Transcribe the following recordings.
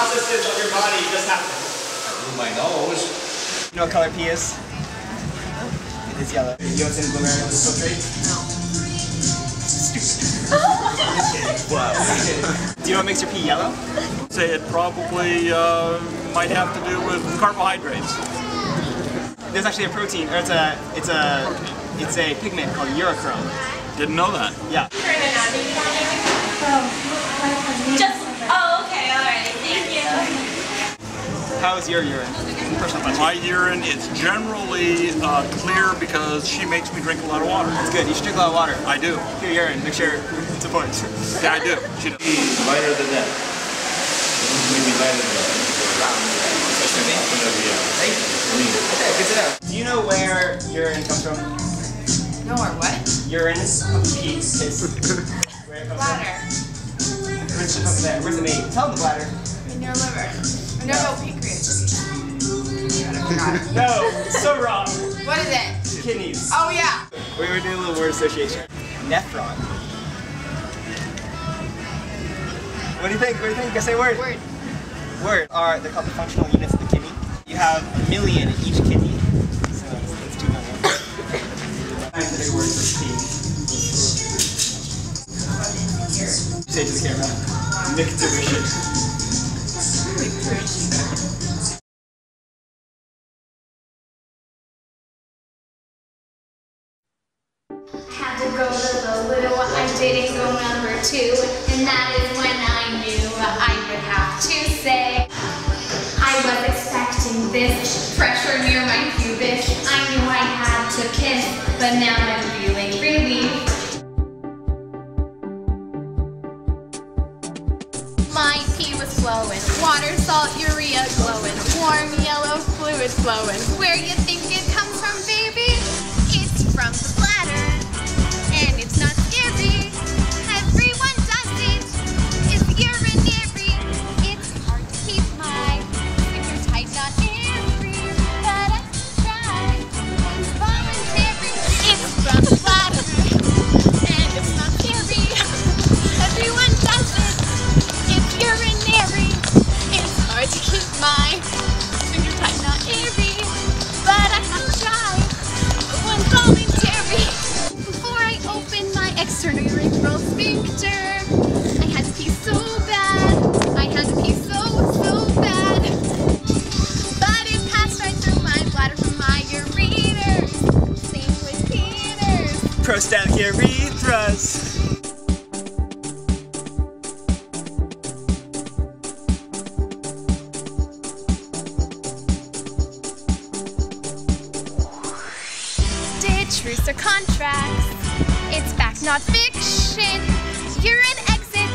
processes of your body just happen? My nose. You know what color pee is? It is yellow. You know what's in glomerular filtrate? No. Stupid. Wow. Do you know what makes your pee yellow? Say it probably might have to do with carbohydrates. There's actually a protein, or it's a pigment called urochrome. Didn't know that. Yeah. Okay, alright, thank you. How is your urine? Personal question. My urine is generally clear because she makes me drink a lot of water. That's good. You should drink a lot of water. I do. Your urine. Make sure it's important. Yeah, I do. She does. Lighter than that. Maybe lighter than that. Okay, good to know. Do you know where urine comes from? No, or what? Urine, pee, piss. Where it comes Bladder. from? Where's it from there? Where's it made? Tell them the bladder. In your liver. No, pancreas. No, so wrong. What is it? Kidneys. Oh, yeah. We were doing a little word association. Nephron. What do you think? What do you think? You gotta say a word. Word. Word are, they're called the functional units of the kidney. You have 1 million in each kidney. So that's 2 million. That's a big word for pee. Say to the camera. Micturition. Had to go to the loo, I didn't go number 2, and that is when I knew I would have to say I was expecting this pressure near my pubic. I knew I had to piss, but now I'm feeling relief. My pee was flowing, water, salt, urea glowing, warm yellow fluid flowing. Where you think it comes from, baby? It's from the bladder. And it's not scary. Everyone does it. It's urinary. It's hard to keep my fingers tight, not every, but I try. It's voluntary. It's from the bladder. And it's not scary. Everyone does it. It's urinary. It's hard to keep my fingers tight, not every, but I try. One's voluntary. Open my external urethral sphincter. I had to pee so bad. I had to pee so bad. But it passed right through my bladder from my ureters. Same with Peter's. Prostatic urethras. Did truths or contracts? It's fact, not fiction. Urine exit.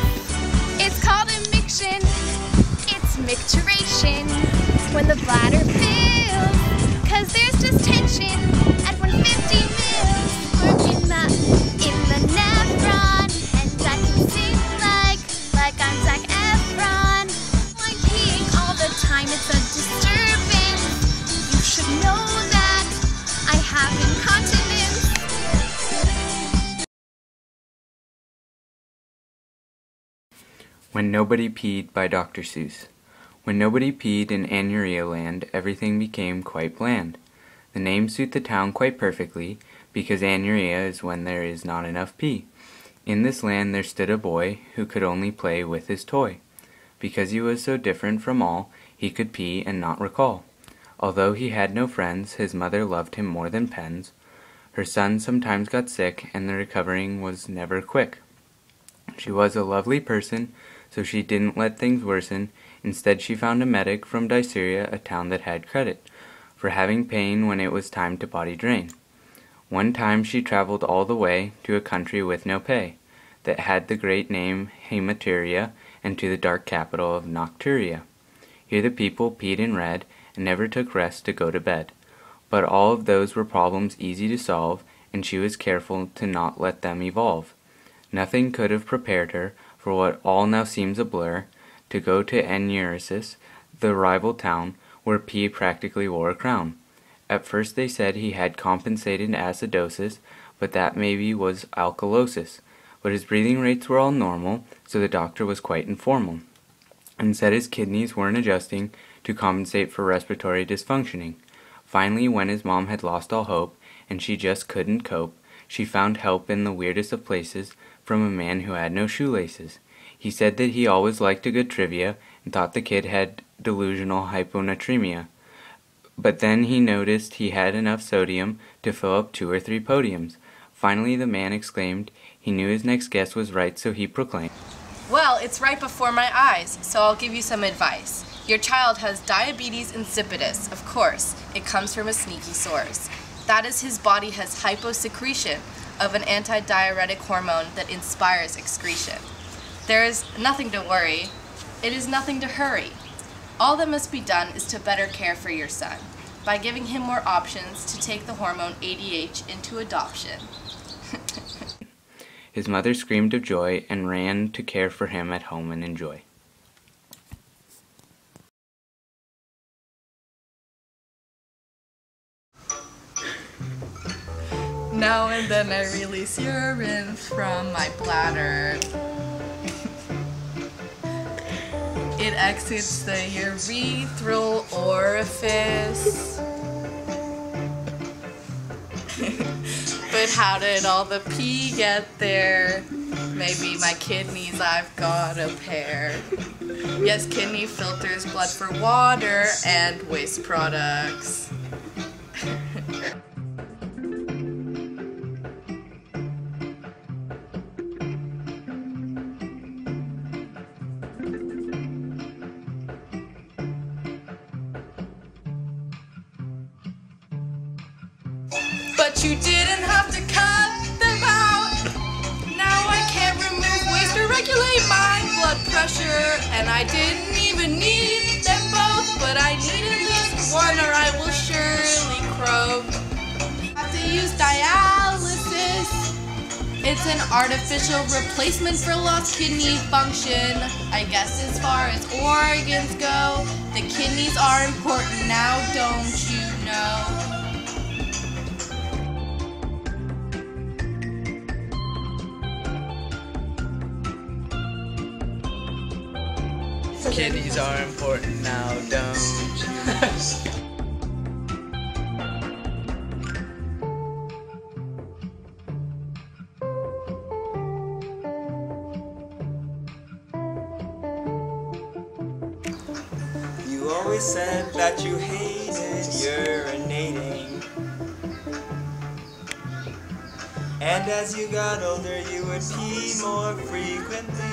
It's called immixtion. It's micturation. When the bladder fills, 'cause there's just tension at 150 mils. We're in the nephron, and that can seem like I'm Zac Efron. I'm peeing all the time. It's a disturbance. You should know that I have incontinence. When Nobody Peed by Dr. Seuss. When nobody peed in Anuria land, everything became quite bland. The names suit the town quite perfectly, because Anuria is when there is not enough pee. In this land there stood a boy who could only play with his toy. Because he was so different from all, he could pee and not recall. Although he had no friends, his mother loved him more than pens. Her son sometimes got sick, and the recovering was never quick. She was a lovely person, so she didn't let things worsen. Instead she found a medic from Diceria, a town that had credit for having pain when it was time to potty drain. One time she traveled all the way to a country with no pay, that had the great name Hematuria, and to the dark capital of Nocturia. Here the people peed and read, and never took rest to go to bed. But all of those were problems easy to solve, and she was careful to not let them evolve. Nothing could have prepared her for what all now seems a blur, to go to Anuresis, the rival town, where pee practically wore a crown. At first they said he had compensated acidosis, but that maybe was alkalosis. But his breathing rates were all normal, so the doctor was quite informal. and said his kidneys weren't adjusting to compensate for respiratory dysfunctioning. Finally, when his mom had lost all hope and she just couldn't cope, she found help in the weirdest of places from a man who had no shoelaces. He said that he always liked a good trivia and thought the kid had delusional hyponatremia. But then he noticed he had enough sodium to fill up 2 or 3 podiums. Finally, the man exclaimed he knew his next guess was right, so he proclaimed, "Well, it's right before my eyes, so I'll give you some advice. Your child has diabetes insipidus, of course. It comes from a sneaky source. That is, his body has hyposecretion of an antidiuretic hormone that inspires excretion. There is nothing to worry. It is nothing to hurry. All that must be done is to better care for your son by giving him more options to take the hormone ADH into adoption." His mother screamed of joy and ran to care for him at home and enjoy. Now and then I release urine from my bladder. It exits the urethral orifice. But how did all the pee get there? Maybe my kidneys, I've got a pair. Yes, kidney filters blood for water and waste products. But you didn't have to cut them out. Now I can't remove waste or regulate my blood pressure. And I didn't even need them both, but I need at least one or I will surely croak. I have to use dialysis. It's an artificial replacement for lost kidney function. I guess as far as organs go, the kidneys are important now, don't you know? Kidneys are important now, don't you? You always said that you hated urinating. And as you got older, you would pee more frequently.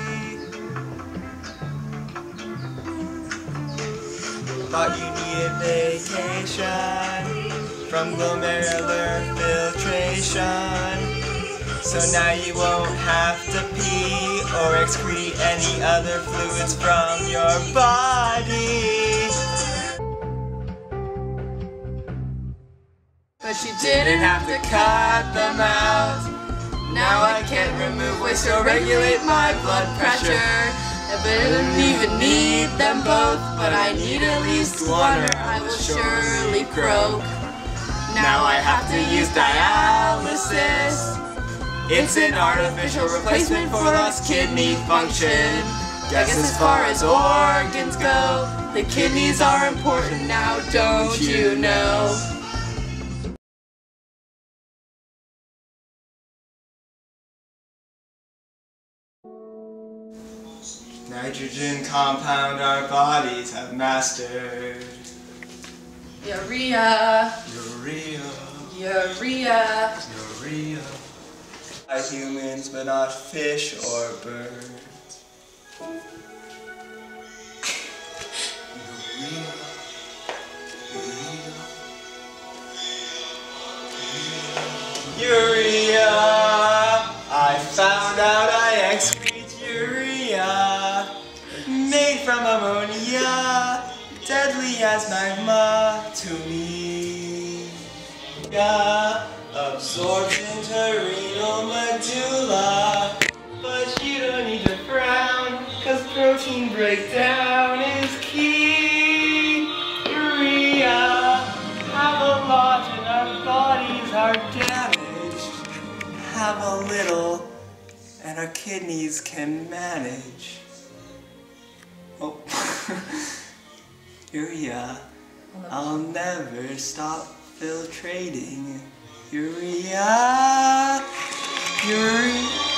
Thought you needed vacation from glomerular filtration. So now you won't have to pee or excrete any other fluids from your body. But you didn't have to cut them out. Now I can't remove waste or regulate my blood pressure. But I didn't even need them both, but I need at least one or I will surely croak. Now I have to use dialysis. It's an artificial replacement for lost kidney function. Guess as far as organs go, the kidneys are important now, don't you know? Nitrogen compound our bodies have mastered. Urea, Urea, urea. urea. By humans, but not fish or birds. Urea, urea, urea. I found out I excrete urea, made from ammonia, deadly as magma to me. Yeah, absorbed into renal medulla, but you don't need to frown, cause protein breakdown is key. Urea, have a lot and our bodies are damaged. Have a little and our kidneys can manage. Oh. Urea. I'll never stop filtrating. Urea. Urea.